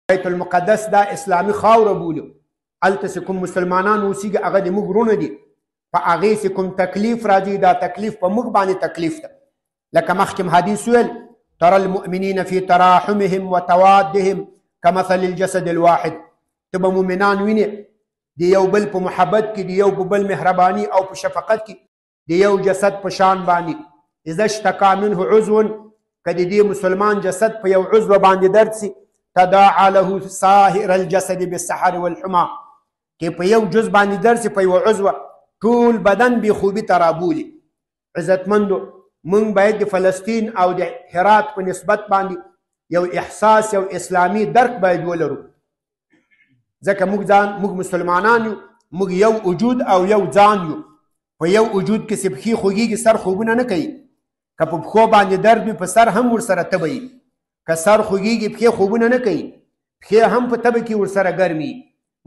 بیت المقدس دا اسلامي خاوره بولو. هلته چې کوم مسلمانان اوسېږي هغه د موږ وروڼه دي. په هغې چې کوم تکلیف راځي دا تکلیف په موږ باندې تکلیف ده. لکه مخکې حدیث ویل ترى المؤمنین فی تراحمهم وتوادهم كمثل الجسد الواحد. ته به مؤمنان وینې د یو بل په محبت کې، د یو په بل مهرباني او په شفقت کې، د یو جسد په شان باندې. اذا اشتکا منه عضو، که د دې مسلمان جسد په یو عضو باندې درد سي تداعى له سائر الجسد بالسحر والحمى، کې په یو جز باندې درد سي په یو عضو ټول بدن بې خوبي ته رابولي. عزتمندو موږ باید د فلسطین او د هرات په نسبت باندې یو احساس، یو اسلامي درک باید ولرو. ځکه موږ مسلمانان یو، موږ یو وجود او یو ځان یو. په یو وجود کې چې پښې خوږېږي سر خوبونه نه کوي. که په پښو باندې درد وي په سر هم ورسره تبه وي. که سر خوږېږي پښې خوبونه نه کوي، پښې هم په تبه کې ورسره ګرمي.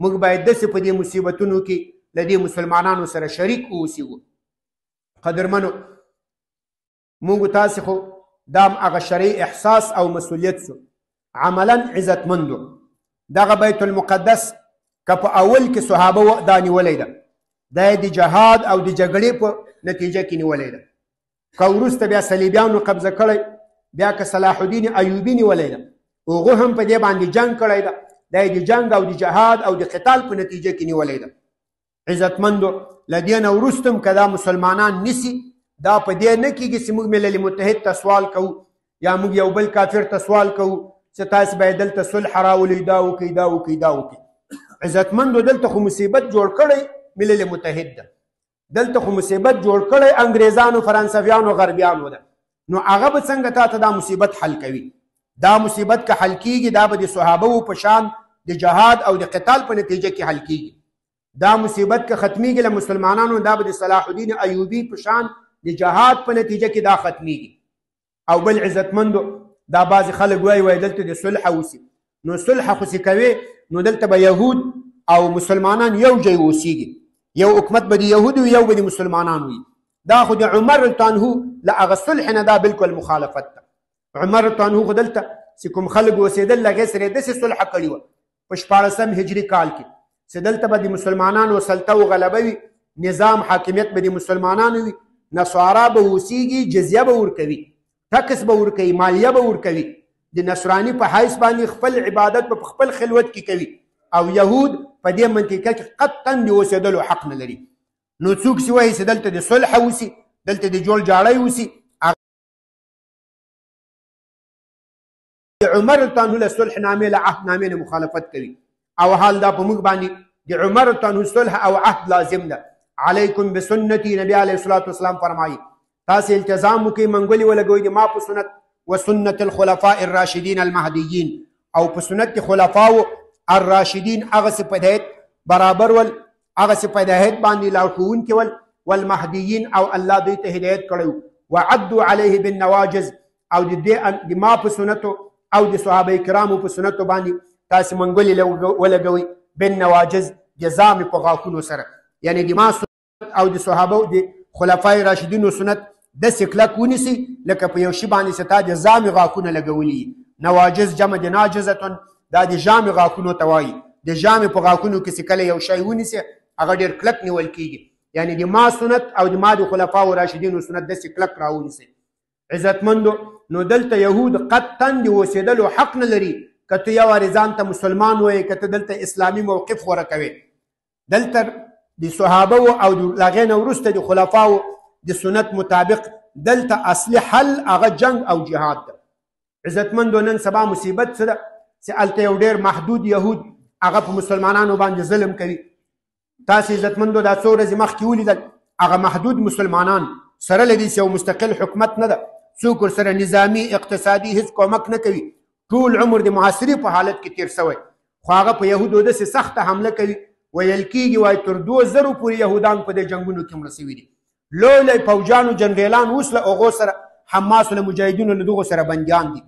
موږ باید داسې په دې مصیبتونو کې له دې مسلمانانو سره شریک واوسېږو. قدرمنو موږ تاسې خو دا هم هغه شرعي احساس او مسؤلیت سو. عملا عزتمندو دغه بیت المقدس که په اول کې صحابه دا نیولی ده، دا یې د جهاد او د جګړې په نتیجه کې نیولی ده. که وروسته بیا صلیبیانو قبضه کړی، بیا که صلاح الدین ایوبي نیولی ده، هغو هم په دې باندې جنګ کړی ده. دا یې د جنګ او د جهاد او د قتال په نتیجه کې نیولی ده. عزتمندو له دې نه وروسته هم که دا مسلمانان نیسي، دا په دې نه کېږي چې موږ ملل متحد ته سوال کوو یا موږ یو بل کافر ته سوال کوو چې تاسې باید دلته صلح راولئ، دا وکړئ دا وکړئ دا وکړئ. عزتمندو دلته خو مصیبت جوړ کړی ملل متحد ده، دلته خو مصیبت جوړ کړی انګریزانو، فرانسویانو، غربیانو ده. نو هغه به څنګه تا ته دا مصیبت حل کوي؟ دا مصیبت که حل کېږي دا به د صحابهو په شان د جهاد او د قتال په نتیجه کې حل کېږي. دا مصیبت که ختمیږي له مسلمانانو دا به د صلاح الدین ایوبي په شان د جهاد په نتیجه کې دا ختمیږي. او بل عزتمندو دا بعضې خلک وایي دلته د صلح اوسي. نو صلح خو چې کوې نو دلته به یهود او مسلمانان یو ځای اوسېږي، یو حکومت به د یهودو یو به د مسلمانانو وي. دا خو د عمر رضی له هغه صلح نه دا بالکل مخالفت ده. عمر رضی خو دلته چې کوم خلک اوسېدل له هغې سره یې داسې صلح کړې وه په 14 هجري کال کې چې دلته به د مسلمانانو سلطه او غلبه وي، نظام حاکمیت به د مسلمانانو وي، نصارا به اوسېږي، جزیه به ورکوي، ټکس به ورکوي، مالیه به ورکوي، د نصراني په حیث باندې خپل عبادت به په خپل خلوت کې کوي. او یهود په دې منطقه کې قطعا د اوسېدلو حق نه لري. نو څوک چې وایي چې دلته د صلح اوسي، دلته د جوړ جاړی اوسي، عمر رضی له صلح نامې له عهد نامې نه مخالفت کوي. او حال دا په موږ باندې د عمر رضی صلح او عهد لازم ده. علیکم بسنتي، نبی علیه الصلاة والسلام فرمایي تاسې التزام وکړئ، منګولې ولګوئ د ما په سنت و سنت الخلفاء الراشدین المهدیین، او په سنت خلفاو الراشدین هغسې په هدایت برابر ول، هغسې په هدایت باندې لارښوونکي ول، والمهدیین او الله دوی ته هدایت کړی و. وعدوا علیه بالنواجز، او د ما په سنتو او د صحابه کرامو په سنتو باندې تاسې منګولې ولګوئ بالنواجز، جزا مې په غاښونو سره. یعنې د ما سنت او د صحابه د خلفای راشدینو سنت داسې کلک ونیسئ لکه په یو شي باندې چې تا د ژامې غاښونه لګولي. نواجز جمع د ناجزتن، دا د ژامې غاښونو ته وایي. د ژامې په غاښونو کې چې کله یو شی ونیسي هغه ډېر کلک نیول کېږي. یعنې د ما سنت او د ما د خلفاو راشدینو سنت داسې کلک راونیسئ. عزتمندو نو دلته یهود قطعا د اوسېدلو حق نه لري. که ته یو وارې ځان ته مسلمان وایې، که ته دلته اسلامي موقف غوره کوې، دلته د صحابهو او د هغې نه وروسته د خلفاو د سنت مطابق دلته اصلي حل هغه جنګ او جهاد ده. عزتمندو نن سبا مصیبت څه ده چې هلته یو ډېر محدود یهود هغه په مسلمانانو باندې ظلم کوي. تاسې عزتمندو دا څو ورځې مخکې ولیدل هغه محدود مسلمانان سره له دې یو مستقل حکومت نه ده، څوک ورسره نظامي اقتصادي هیڅ کومک نه کوي، ټول عمر د محاصرې په حالت کې تیر سوی. خو هغه په یهودو داسې سخته حمله کوي، ویل کېږي وایي تر 2000 پورې یهودان په دې جنګونو کې مړه سوي دي. لوی لوی پوجانو جنرالان اوس له هغو سره حماس له مجاهدینو له دغو سره بندیان دي.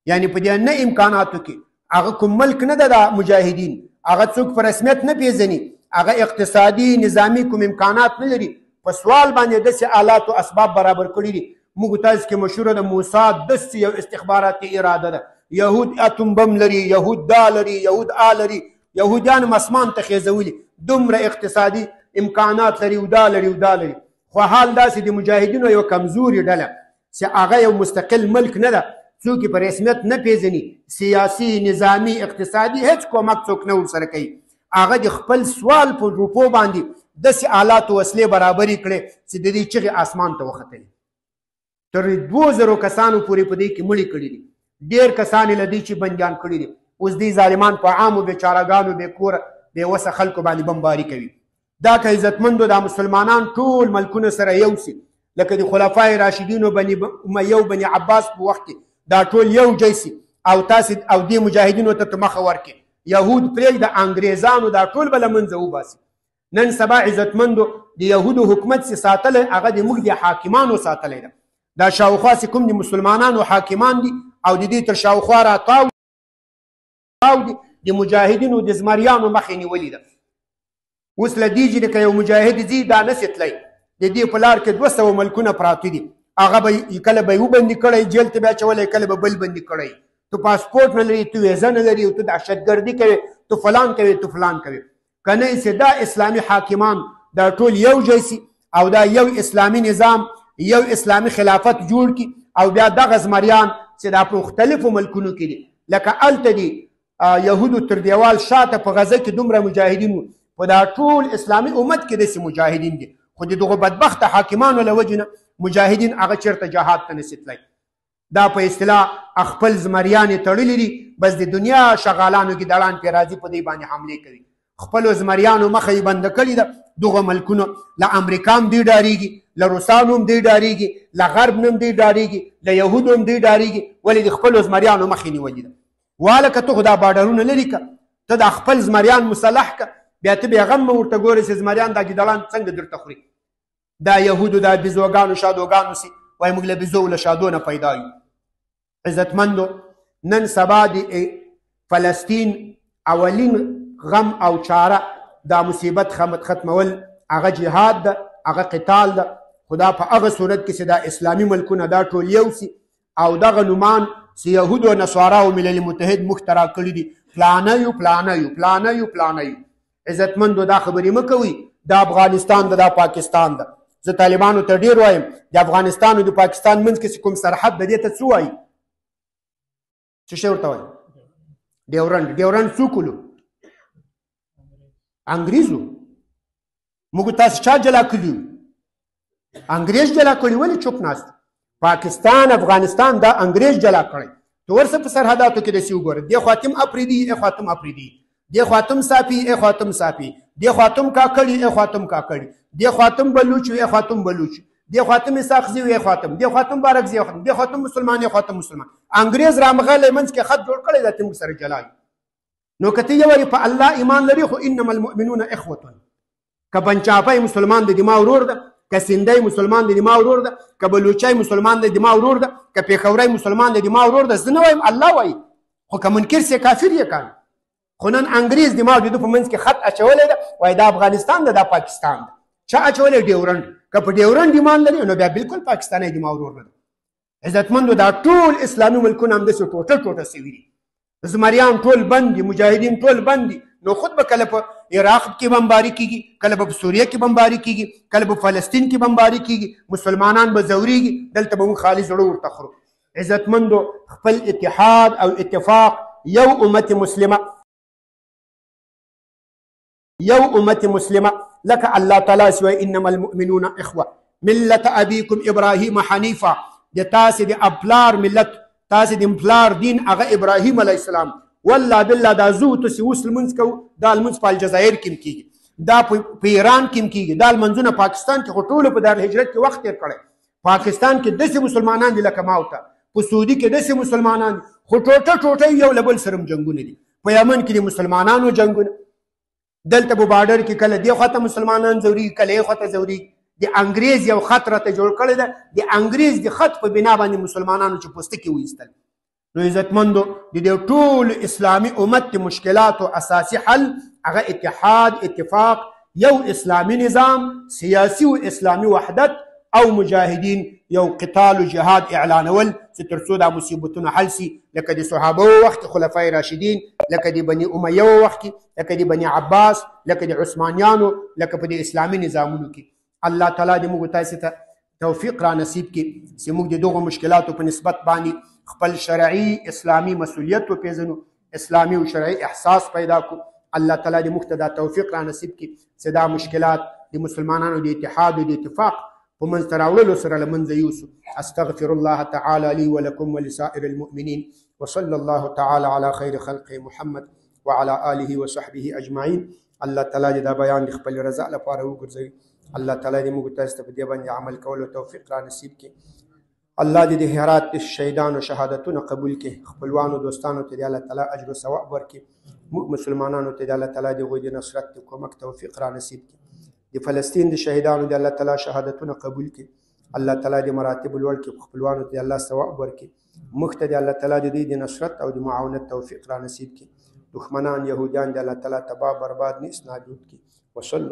یعنې په دې نه امکاناتو کې هغه کوم ملک نه ده د مجاهدین، هغه څوک په رسمیت نه پیژني، هغه اقتصادي نظامي کوم امکانات نه لري. په سوال باندې داسې آلات او اسباب برابر کړي دي. موږ تاسو کې مشهوره د موساد داسې یو استخباراتي اراده ده یهود اتم بم لري، یهود دا لري، یهود آ لري، یهودیان هم اسمان ته خیزولي، دومره اقتصادي امکانات لري او دا لري او دا لري. خو حال داسې د مجاهدینو یو کمزوري ډله چې هغه یو مستقل ملک نه ده، څوک یې په رسمیت نه پیژني، سیاسي نظامي اقتصادي هیڅ کومک څوک نه ورسره کوي. هغه د خپل سوال په روپو باندې داسې آلات او وسلې برابرې کړې چې د دې چغې اسمان ته وختلې. تر 2000 کسانو پورې په دې کې مړي کړي دي، ډېر کسان یې له دې چې بندیان کړي دي. اوس دې ظالمان په عامو بېچارهګانو بې کوره بې وسه خلکو باندې بمباري کوي. دا که عزتمندو دا مسلمانان ټول ملکونه سره یو سي، لکه د خلفای راشدینو بني امیه او بني عباس په وخت کې دا ټول یو ځای سي او تاسې او دې مجاهدینو ته مخه ورکړي، یهود پرېږده، انګریزانو دا ټول به له منځه وباسي. نن سبا عزتمندو د یهودو حکومت چې ساتلی هغه د موږ د حاکمانو ساتلی ده. دا شاوخوا چې کوم د مسلمانانو حاکمان دي او د دې تر شاوخوا راتاو دي د مجاهدینو د زمریانو مخې نیولې ده. اوس له دې چې که یو مجاهد ځي دا نسي تلی، د دې په لار کې 200 ملکونه پراته دي، هغه به کله به یې وبندي کړی جیل ته به اچولی، کله به بل بندي کړی. تو پاسپورټ نه لري، تو ویزه نه لري، تو دهشتګردي کوي، تو فلان کوي، تو فلان کوي. که نه یې دا اسلامي حاکمان دا ټول یو ځای سي او دا یو اسلامي نظام یو اسلامي خلافت جوړ کړي او بیا دغه زمریان چې دا په مختلفو ملکونو کې دي، لکه هلته دي یهودو تر دیوال شاته په غزه کې دومره مجاهدین وو، په دا ټول اسلامي امت کې داسې مجاهدین دي، خو د دغو بدبخته حاکمانو له وجې نه مجاهدین هغه چېرته جهاد ته نسي تللی. دا په اصطلاح خپل زمریانې تړلي دي، بس د دنیا شغالانو ګیدړان پرې راځي په دې باندې حملې کوي. خپلو زمریانو مخه یې بنده کړې ده دغو ملکونو. له امریکا هم دوی ډارېږي، له روسانو هم دوی ډارېږي، له غرب نه هم دوی ډارېږي، له یهودو هم دوی ډارېږي، ولې د خپلو زمریانو مخې نیولې ده. والکه ته خو دا باډرونه لري که ته د خپل زمریان مسلح که بیا ته بیا غم ورته ګورې چې زمریان دا ګیدړان څنګه درته خوري. دا یهودو دا بیزوګانو شادوګانو سي وایي موږ له بیزو له شادو نه پیدا یو. عزتمندو نن سبا د فلسطین اولین غم او چاره دا مصیبت ختمول هغه جهاد ده، هغه قتال ده. خدا په هغه صورت کې چې دا اسلامي ملکونه دا ټول یو سي او دغه نومان چې یهودو نصارا او ملل متحد مخترع کړي دي، پلانیو پلانیو پلانیو پلانیو. عزتمندو دا خبرې مه کوئ دا افغانستان ده دا پاکستان ده. زه طالبانو ته ډېر وایم د افغانستان او د پاکستان منځ کې چې کوم سرحد د دې ته څه وایي؟ څه شی ورته وایي؟ ډیورنډ. ډیورنډ څوک ولو؟ انګریزو. موږ تاسو چا جلا کړي؟ انګریز جلا کړي. ولې چوپ ناست؟ پاکستان افغانستان دا انګریز جلا کړی. ته ورسه په سرحداتو کې داسې وګوره، دې خوا تم افریدي ای خوا تم افریدي، دې خوا تم صافي ای خوا تم صافي، دې خوا تم کاکړي ای خوا تم کاکړي، دې خوا تم بلوچ ای خوا تم بلوچ، دې خوا تم اسحاقزي ای خوا تم، دې خوا تم بارکزي ای خوا تم، دې خوا تم مسلمان ای خوا تم مسلمان. انګریز رامغلی منځ کې خط جوړ کړی دا ته موږ سره جلا یو. نو که ته یو په الله ایمان لري خو انما المؤمنون اخوة. که بنچاپی مسلمان د دما ورور ده، که سندی مسلمان د دما ورور ده، که بلوچی مسلمان د دما ورور ده، که پیښوری مسلمان د دما ورور ده. زه نه وایم الله وایي، خو که منکر سي کافر یې کان. خو نن انګریز دما د په منځ کې خط اچولی ده وایي دا افغانستان ده دا پاکستان ده. چا اچولی؟ ډیورنډ. که په ډیورنډ ایمان لري نو بیا بالکل پاکستانی دما ورور نه ده. عزتمندو دا ټول اسلامي ملکونه همداسې ټوټه ټوټه سوي دي، زمریان ټول بند دي، مجاهدین ټول بند دي. نو خود به کله په عراق کې بمباري کیږي، کله به په سوریه کې بمباري کیږي، کله به فلسطین کې بمباري کیږي، مسلمانان به ځورېږي، دلته به موږ خالي زړه ورته خورو. عزتمندو خپل اتحاد او اتفاق یو امت مسلمه لکه الله تعالی سوی انما المؤمنون اخوه ملت ابيكم ابراهيم حنيفا. د تاسې د ابلار ملت تاسې د پلار دین هغه ابراهیم علیه السلام. والله بالله دا زه تاسې اوس لمونځ کوو، دا لمونځ په الجزایر کې هم کېږي، دا په ایران کې هم کېږي، دا لمونځونه پاکستان کې خو ټولو په دارالهجرت کې وخت تېر کړی. پاکستان کې داسې مسلمانان دي لکه ما ورته، په سعودي کې داسې مسلمانان دي، خو ټوټه ټوټه یو له بل سره جنګونه دي. په یمن کې د مسلمانانو جنګونه، دلته په بارډر کې کله دې خواته مسلمانان ځورېږي کله یې خواته ځورېږي. د انګریز یو خط راته جوړ کړی ده، د انګریز د خط په بنا باندې مسلمانانو چې پوستکي وایستل. نو عزتمندو د دې ټول اسلامي امت د مشکلاتو اساسي حل هغه اتحاد، اتفاق، یو اسلامي نظام، سیاسي او اسلامي وحدت او مجاهدین یو قتال و جهاد اعلانول چې تر څو دا مصیبتونه حل سي، لکه د صحابه وخت خلفای راشدین، لکه د بني امیه وخت کې، لکه د بني عباس، لکه د عثمانیانو، لکه په د اسلامي نظامونو کې. الله تعالی دې موږ تاسو ته توفیق را نصیب کړي چې موږ د دغو مشکلاتو په نسبت باندې خپل شرعي اسلامي مسؤلیت وپېژنو، اسلامي او شرعي احساس پیدا کړو. الله تعالی دې موږ ته دا توفیق را نصیب کړي چې دا مشکلات د مسلمانانو د اتحاد او د اتفاق په منځ ته راوړلو سره له منځه یوسو. استغفر الله تعالی لي ولكم ولسائر المؤمنين وصلى الله تعالی على خير خلقه محمد وعلى آله وصحبه اجمعين. الله تعالی دې دا بیان د خپل رضا لپاره وګرځوي. الله تعالی دې موږ تاسو ته په دې باندې عمل کولو توفیق را نصیب کړي. الله دې د هرات د شهیدانو شهادتونه قبول کړي. خپلوانو دوستانو ته دې الله تعالی اجر او ثواب ورکړي. مسلمانانو ته دې الله تعالی د هغوی د نصرت د کومک توفیق را نصیب کړي. د فلسطین د شهیدانو دې الله تعالی شهادتونه قبول کړي. الله تعالی دې مراتب لوړ کړي. خپلوانو ته الله ثواب ورکړي. موږ ته دې الله تعالی د دې د نصرت او د معاونت توفیق را نصیب کړي. دښمنان یهودیان دې الله تعالی تباه برباد نیست نابود کړي. وصلی